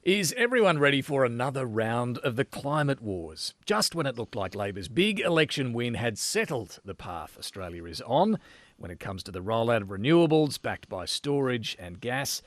Is everyone ready for another round of the climate wars? Just when it looked like Labor's big election win had settled the path Australia is on when it comes to the rollout of renewables backed by storage and gas,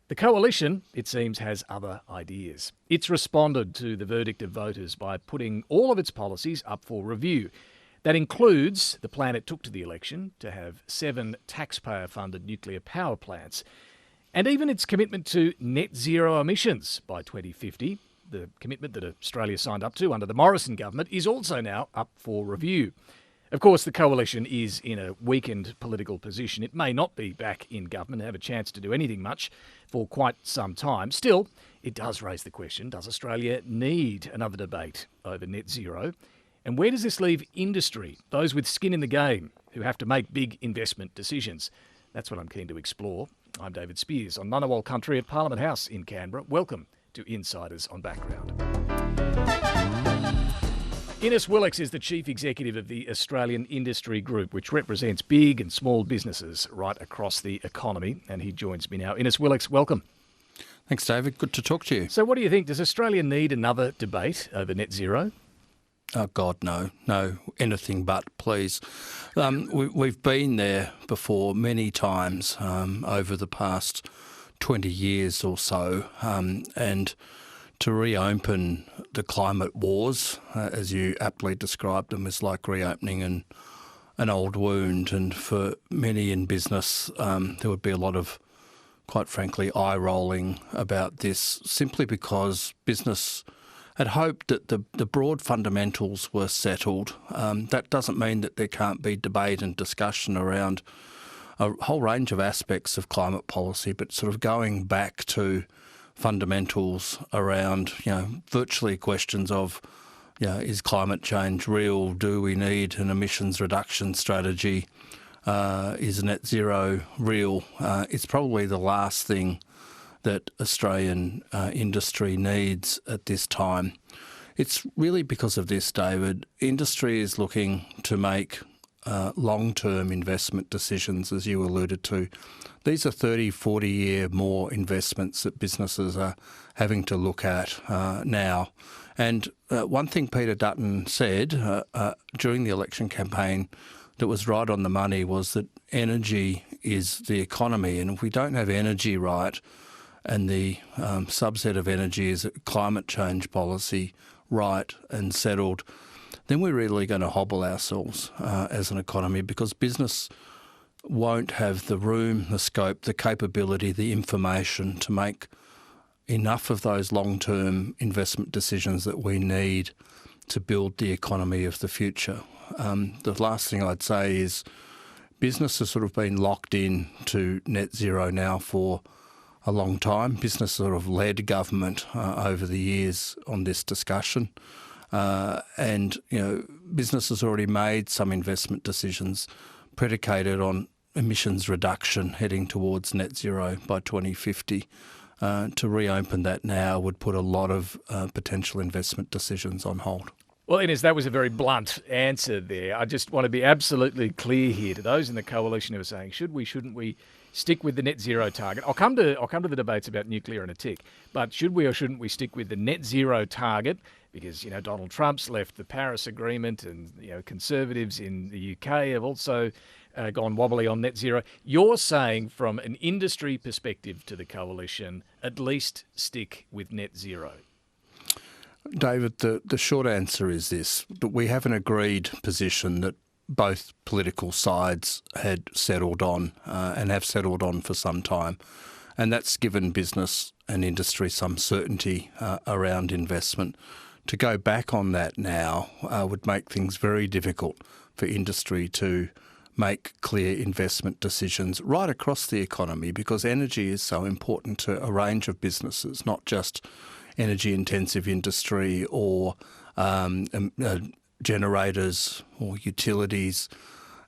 the coalition, it seems, has other ideas. It's responded to the verdict of voters by putting all of its policies up for review. That includes the plan it took to the election to have 7 taxpayer-funded nuclear power plants, and even its commitment to net zero emissions by 2050. The commitment that Australia signed up to under the Morrison government is also now up for review. Of course, the coalition is in a weakened political position. It may not be back in government and have a chance to do anything much for quite some time. Still, it does raise the question, does Australia need another debate over net zero? And where does this leave industry, those with skin in the game, who have to make big investment decisions? That's what I'm keen to explore. I'm David Speers on Ngunnawal Country at Parliament House in Canberra. Welcome to Insiders on Background. Willox is the Chief Executive of the Australian Industry Group, which represents big and small businesses right across the economy. And he joins me now. Willox, welcome. Thanks, David. Good to talk to you. So what do you think? Does Australia need another debate over net zero? Oh, God, no. No, anything but, please. We've been there before many times over the past 20 years or so, and to reopen the climate wars, as you aptly described them, is like reopening an old wound. And for many in business, there would be a lot of, quite frankly, eye-rolling about this, simply because business had hoped that the broad fundamentals were settled. That doesn't mean that there can't be debate and discussion around a whole range of aspects of climate policy, but sort of going back to fundamentals around, virtually questions of, is climate change real? Do we need an emissions reduction strategy? Is net zero real? It's probably the last thing that Australian industry needs at this time. It's really because of this, David. Industry is looking to make long-term investment decisions, as you alluded to. These are 30, 40-year more investments that businesses are having to look at now. And one thing Peter Dutton said during the election campaign that was right on the money was that energy is the economy, and if we don't have energy right, and the subset of energy is climate change policy right and settled, then we're really going to hobble ourselves as an economy, because business won't have the room, the scope, the capability, the information to make enough of those long-term investment decisions that we need to build the economy of the future. The last thing I'd say is business has sort of been locked in to net zero now for a long time. Business sort of led government over the years on this discussion. And business has already made some investment decisions predicated on emissions reduction heading towards net zero by 2050. To reopen that now would put a lot of potential investment decisions on hold. Well, Ines, that was a very blunt answer there. I just want to be absolutely clear here to those in the coalition who are saying, should we, shouldn't we stick with the net zero target? I'll come to the debates about nuclear in a tick, but should we or shouldn't we stick with the net zero target? Because, Donald Trump's left the Paris Agreement, and, Conservatives in the UK have also gone wobbly on net zero. You're saying from an industry perspective to the coalition, at least stick with net zero. David, the short answer is this, that we have an agreed position that both political sides had settled on and have settled on for some time. And that's given business and industry some certainty around investment. To go back on that now would make things very difficult for industry to make clear investment decisions right across the economy, because energy is so important to a range of businesses, not just energy-intensive industry or generators or utilities.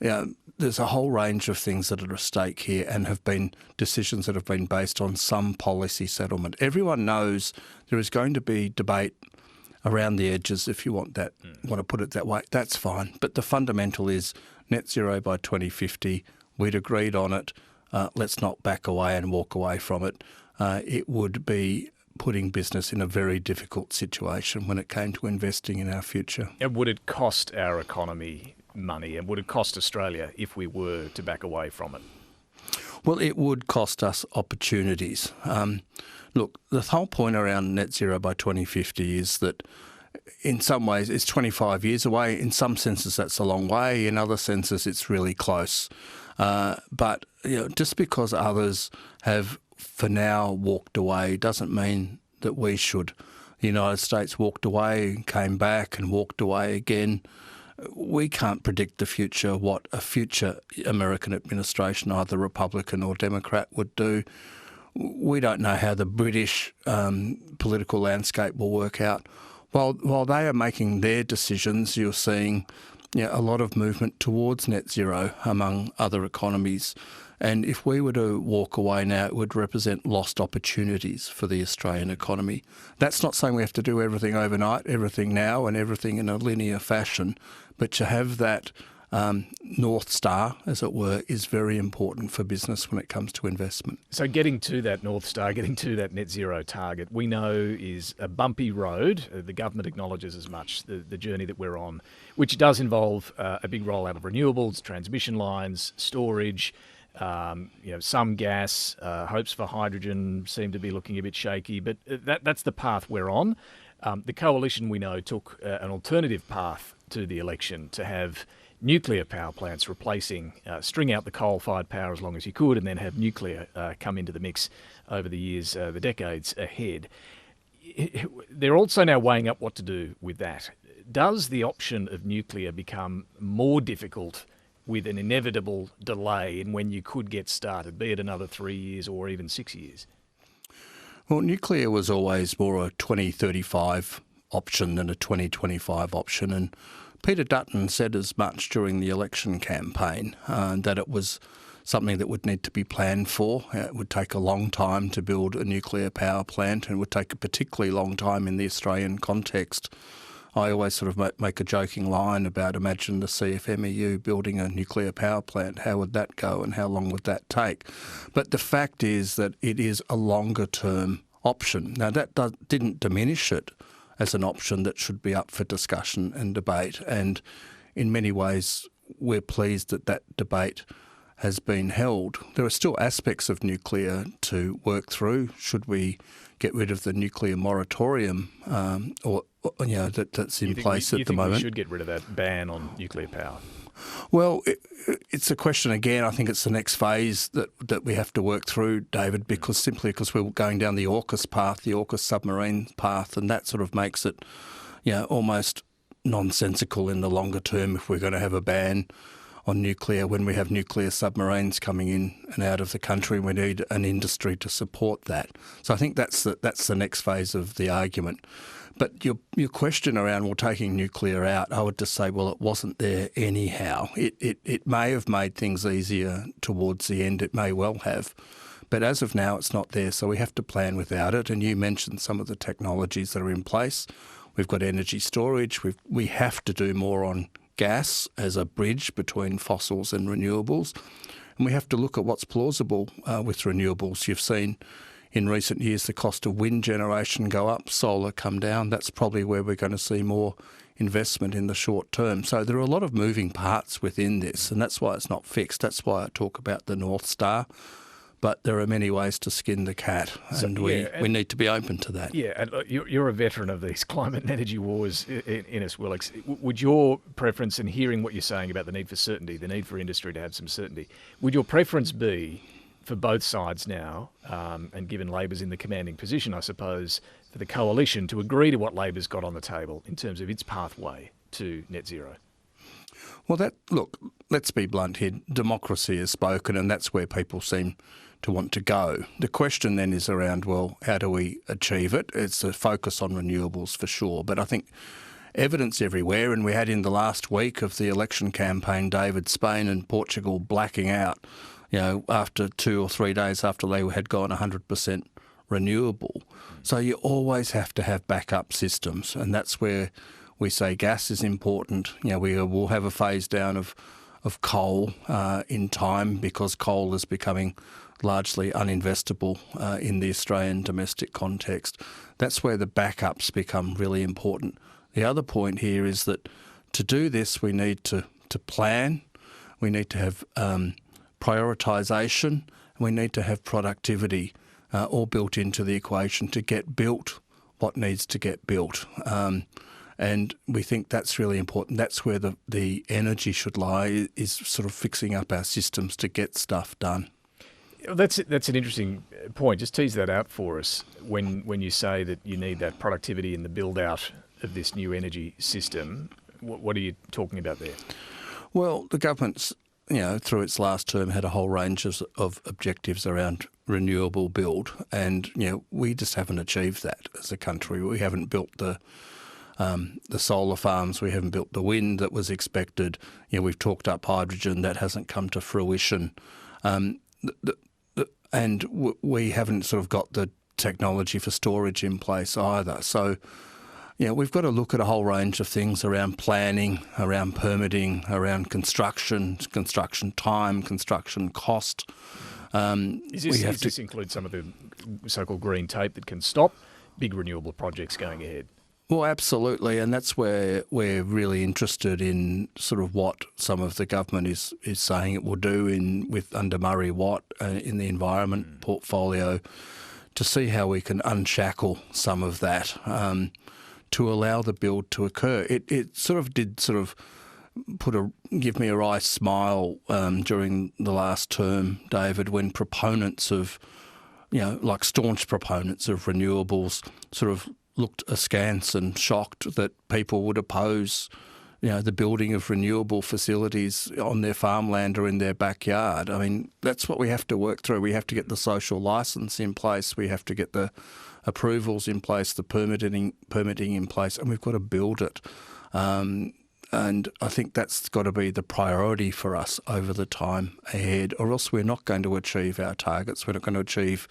There's a whole range of things that are at stake here, and have been decisions that have been based on some policy settlement. Everyone knows there is going to be debate around the edges, if you want to put it that way. That's fine. But the fundamental is net zero by 2050. We'd agreed on it. Let's not back away and walk away from it. It would be putting business in a very difficult situation when it came to investing in our future. And would it cost our economy money, and would it cost Australia if we were to back away from it? Well, it would cost us opportunities. Look, the whole point around net zero by 2050 is that in some ways it's 25 years away. In some senses that's a long way. In other senses it's really close. But just because others have for now walked away doesn't mean that we should. The United States walked away, came back and walked away again. We can't predict the future, what a future American administration, either Republican or Democrat, would do. We don't know how the British political landscape will work out. While they are making their decisions, you're seeing a lot of movement towards net zero among other economies. And if we were to walk away now, it would represent lost opportunities for the Australian economy. That's not saying we have to do everything overnight, everything now and everything in a linear fashion, but to have that North Star, as it were, is very important for business when it comes to investment. So getting to that North Star, getting to that net zero target, we know is a bumpy road. The government acknowledges as much, the journey that we're on, which does involve a big rollout of renewables, transmission lines, storage, some gas, hopes for hydrogen seem to be looking a bit shaky, but that's the path we're on. The coalition, we know, took an alternative path to the election to have nuclear power plants replacing, string out the coal-fired power as long as you could, and then have nuclear come into the mix over the years, the decades ahead. They're also now weighing up what to do with that. Does the option of nuclear become more difficult with an inevitable delay in when you could get started, be it another 3 years or even 6 years? Well, nuclear was always more a 2035 option than a 2025 option, and Peter Dutton said as much during the election campaign, that it was something that would need to be planned for. It would take a long time to build a nuclear power plant, and would take a particularly long time in the Australian context. I always sort of make a joking line about imagine the CFMEU building a nuclear power plant. How would that go and how long would that take? But the fact is that it is a longer term option. Now that didn't diminish it as an option that should be up for discussion and debate. And in many ways, we're pleased that that debate has been held. There are still aspects of nuclear to work through. Should we get rid of the nuclear moratorium that's in place at the moment? We should get rid of that ban on nuclear power? Well, it's a question again. I think it's the next phase that we have to work through, David, because we're going down the AUKUS path, the AUKUS submarine path, and that sort of makes it, almost nonsensical in the longer term if we're going to have a ban on nuclear when we have nuclear submarines coming in and out of the country. We need an industry to support that. So I think that's the next phase of the argument. But your question around, taking nuclear out, I would just say, it wasn't there anyhow. It may have made things easier towards the end. It may well have. But as of now, it's not there. So we have to plan without it. And you mentioned some of the technologies that are in place. We've got energy storage. We have to do more on gas as a bridge between fossils and renewables. And we have to look at what's plausible with renewables. You've seen in recent years the cost of wind generation go up, solar come down. That's probably where we're going to see more investment in the short term. So there are a lot of moving parts within this, and that's why it's not fixed. That's why I talk about the North Star. But there are many ways to skin the cat, and we need to be open to that. Yeah, and you're a veteran of these climate and energy wars in us, Willox. Would your preference, in hearing what you're saying about the need for certainty, the need for industry to have some certainty, would your preference be for both sides now, and given Labor's in the commanding position, I suppose, for the coalition to agree to what Labor's got on the table in terms of its pathway to net zero? Well, let's be blunt here. Democracy has spoken, and that's where people seem to want to go. The question then is around, how do we achieve it? It's a focus on renewables for sure, but I think evidence everywhere, and we had in the last week of the election campaign, David, Spain and Portugal blacking out, after 2 or 3 days after they had gone 100% renewable. So you always have to have backup systems, and that's where we say gas is important. We will have a phase down of coal in time, because coal is becoming largely uninvestable in the Australian domestic context. That's where the backups become really important. The other point here is that to do this, we need to plan, we need to have prioritisation, and we need to have productivity all built into the equation to get built what needs to get built. And we think that's really important. That's where the energy should lie, is sort of fixing up our systems to get stuff done. That's an interesting point. Just tease that out for us when you say that you need that productivity in the build-out of this new energy system. What are you talking about there? Well, the government's, through its last term had a whole range of objectives around renewable build, and, we just haven't achieved that as a country. We haven't built the solar farms, we haven't built the wind that was expected. We've talked up hydrogen, that hasn't come to fruition. And we haven't sort of got the technology for storage in place either. So, we've got to look at a whole range of things around planning, around permitting, around construction time, construction cost. Does this include some of the so-called green tape that can stop big renewable projects going ahead? Well, absolutely, and that's where we're really interested in sort of what some of the government is saying it will do with under Murray Watt in the environment portfolio, to see how we can unshackle some of that to allow the build to occur. It did give me a wry smile during the last term, David, when proponents of, like staunch proponents of renewables sort of looked askance and shocked that people would oppose, the building of renewable facilities on their farmland or in their backyard. I mean, that's what we have to work through. We have to get the social licence in place. We have to get the approvals in place, the permitting in place, and we've got to build it. And I think that's got to be the priority for us over the time ahead, or else we're not going to achieve our targets. We're not going to achieve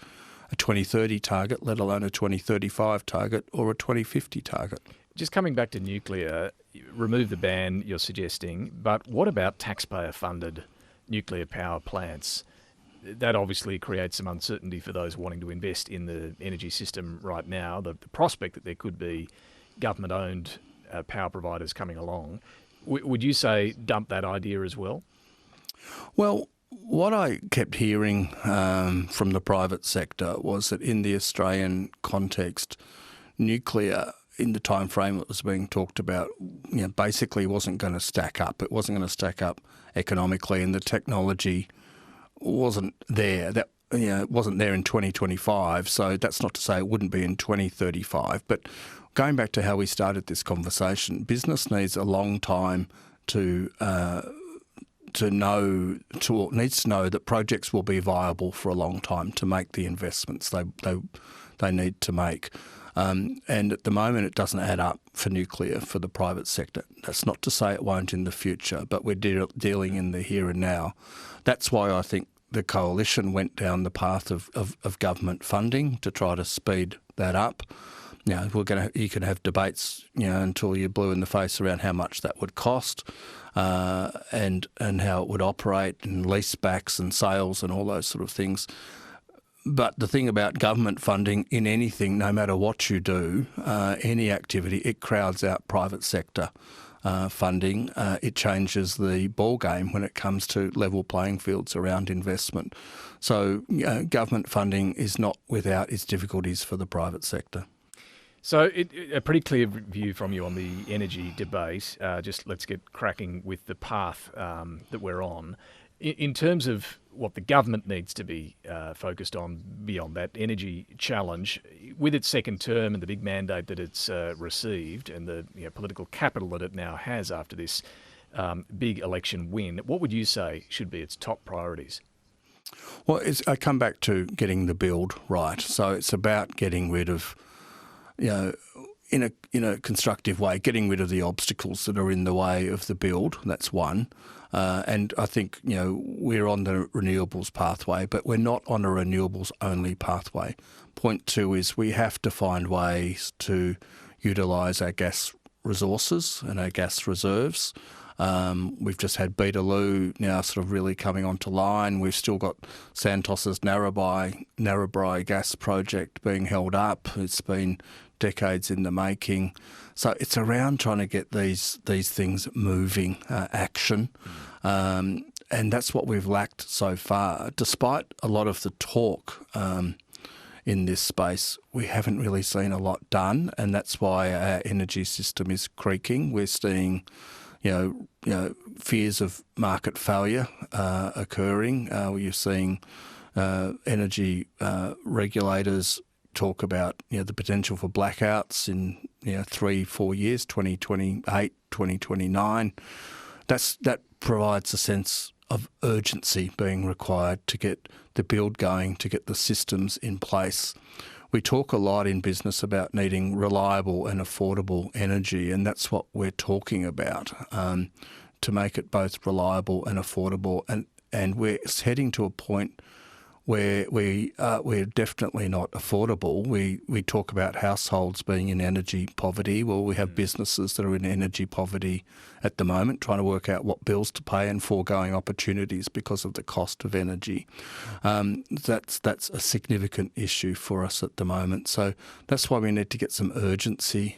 a 2030 target, let alone a 2035 target or a 2050 target. Just coming back to nuclear, remove the ban you're suggesting, but what about taxpayer-funded nuclear power plants? That obviously creates some uncertainty for those wanting to invest in the energy system right now. The prospect that there could be government-owned power providers coming along. Would you say dump that idea as well? Well, what I kept hearing from the private sector was that in the Australian context, nuclear, in the time frame that was being talked about, basically wasn't going to stack up. It wasn't going to stack up economically, and the technology wasn't there. It wasn't there in 2025. So that's not to say it wouldn't be in 2035. But going back to how we started this conversation, business needs a long time needs to know that projects will be viable for a long time to make the investments they need to make. And at the moment, it doesn't add up for nuclear for the private sector. That's not to say it won't in the future, but we're dealing in the here and now. That's why I think the coalition went down the path of government funding to try to speed that up. You can have debates, until you're blue in the face around how much that would cost, and how it would operate, and lease backs and sales and all those sort of things. But the thing about government funding in anything, no matter what you do, any activity, it crowds out private sector funding. It changes the ball game when it comes to level playing fields around investment. So government funding is not without its difficulties for the private sector. So a pretty clear view from you on the energy debate. Just let's get cracking with the path that we're on. In terms of what the government needs to be focused on beyond that energy challenge, with its second term and the big mandate that it's received and the political capital that it now has after this big election win, what would you say should be its top priorities? Well, I come back to getting the build right. So it's about getting rid of, in a constructive way, getting rid of the obstacles that are in the way of the build. That's one. And I think, we're on the renewables pathway, but we're not on a renewables only pathway. Point two is we have to find ways to utilise our gas resources and our gas reserves We've just had Beetaloo now sort of really coming onto line. We've still got Santos's Narrabri gas project being held up. It's been decades in the making. So it's around trying to get these things moving, action. And that's what we've lacked so far. Despite a lot of the talk in this space, we haven't really seen a lot done, and that's why our energy system is creaking. We're seeing, fears of market failure occurring. You're seeing energy regulators talk about the potential for blackouts in 3-4 years, 2028, 2029. That provides a sense of urgency being required to get the build going, to get the systems in place. We talk a lot in business about needing reliable and affordable energy, and that's what we're talking about, to make it both reliable and affordable. And we're heading to a point where we're definitely not affordable. We talk about households being in energy poverty. Well, we have businesses that are in energy poverty at the moment, trying to work out what bills to pay and foregoing opportunities because of the cost of energy. That's a significant issue for us at the moment. So that's why we need to get some urgency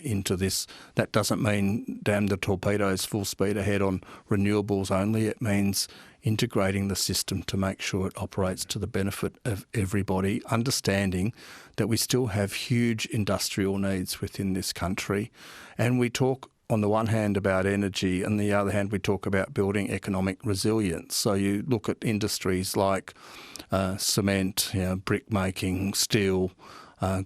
into this. That doesn't mean damn the torpedoes, full speed ahead on renewables only. It means integrating the system to make sure it operates to the benefit of everybody, understanding that we still have huge industrial needs within this country. And we talk on the one hand about energy, on the other hand we talk about building economic resilience. So you look at industries like cement, brick making, steel,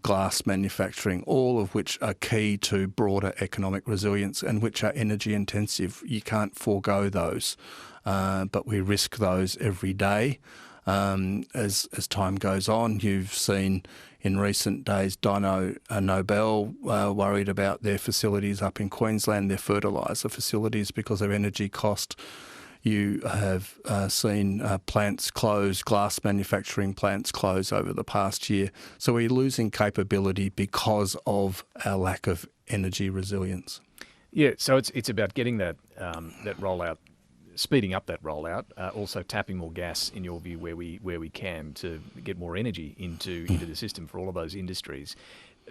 glass manufacturing, all of which are key to broader economic resilience and which are energy intensive. You can't forego those, but we risk those every day. As time goes on, you've seen in recent days Dyno Nobel worried about their facilities up in Queensland, their fertiliser facilities, because of energy cost. You have seen plants close, glass manufacturing plants close over the past year. So we're losing capability because of our lack of energy resilience. Yeah, so it's about getting that rollout, speeding up that rollout, also tapping more gas, in your view, where we can, to get more energy into the system for all of those industries.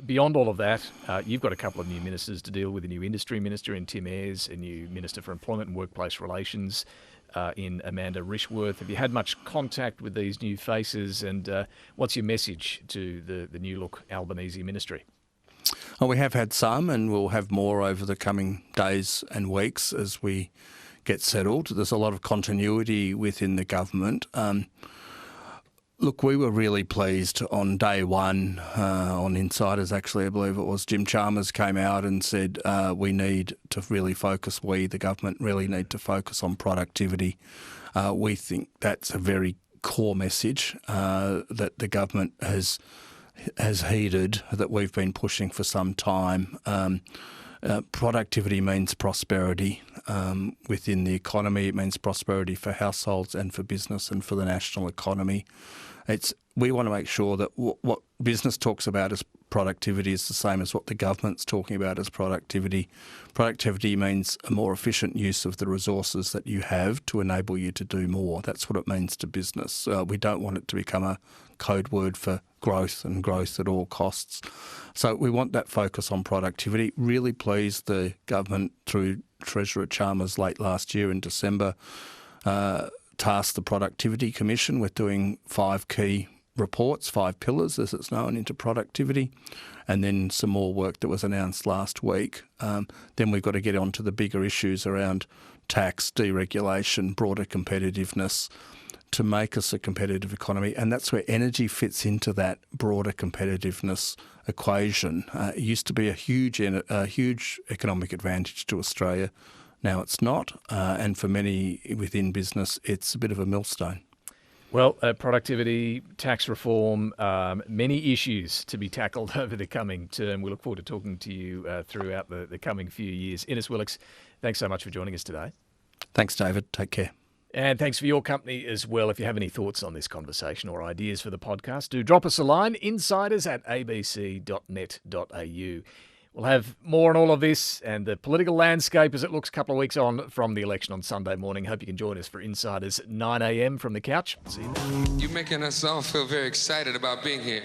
Beyond all of that, you've got a couple of new ministers to deal with, a new industry minister in Tim Ayres, a new Minister for Employment and Workplace Relations in Amanda Rishworth. Have you had much contact with these new faces, and what's your message to the new look Albanese ministry? Well, we have had some, and we'll have more over the coming days and weeks as we get settled. There's a lot of continuity within the government. Look, we were really pleased on day one, on Insiders actually, I believe it was, Jim Chalmers came out and said we need to really focus, the government really need to focus on productivity. We think that's a very core message that the government has heeded, that we've been pushing for some time. Productivity means prosperity within the economy. It means prosperity for households and for business and for the national economy. We want to make sure that what business talks about as productivity is the same as what the government's talking about as productivity. Productivity means a more efficient use of the resources that you have to enable you to do more. That's what it means to business. We don't want it to become a code word for growth and growth at all costs. So we want that focus on productivity. Really pleased the government, through Treasurer Chalmers late last year in December, tasked the Productivity Commission with doing 5 key reports, 5 pillars as it's known, into productivity, and then some more work that was announced last week. Then we've got to get on to the bigger issues around tax, deregulation, broader competitiveness, to make us a competitive economy, and that's where energy fits into that broader competitiveness equation. It used to be a huge economic advantage to Australia. Now it's not, and for many within business, it's a bit of a millstone. Well, productivity, tax reform, many issues to be tackled over the coming term. We look forward to talking to you throughout the coming few years. Indepth Willox, thanks so much for joining us today. Thanks, David. Take care. And thanks for your company as well. If you have any thoughts on this conversation or ideas for the podcast, do drop us a line, insiders@abc.net.au. We'll have more on all of this and the political landscape as it looks a couple of weeks on from the election on Sunday morning. Hope you can join us for Insiders 9 a.m. from the couch. See you then. You're making us all feel very excited about being here.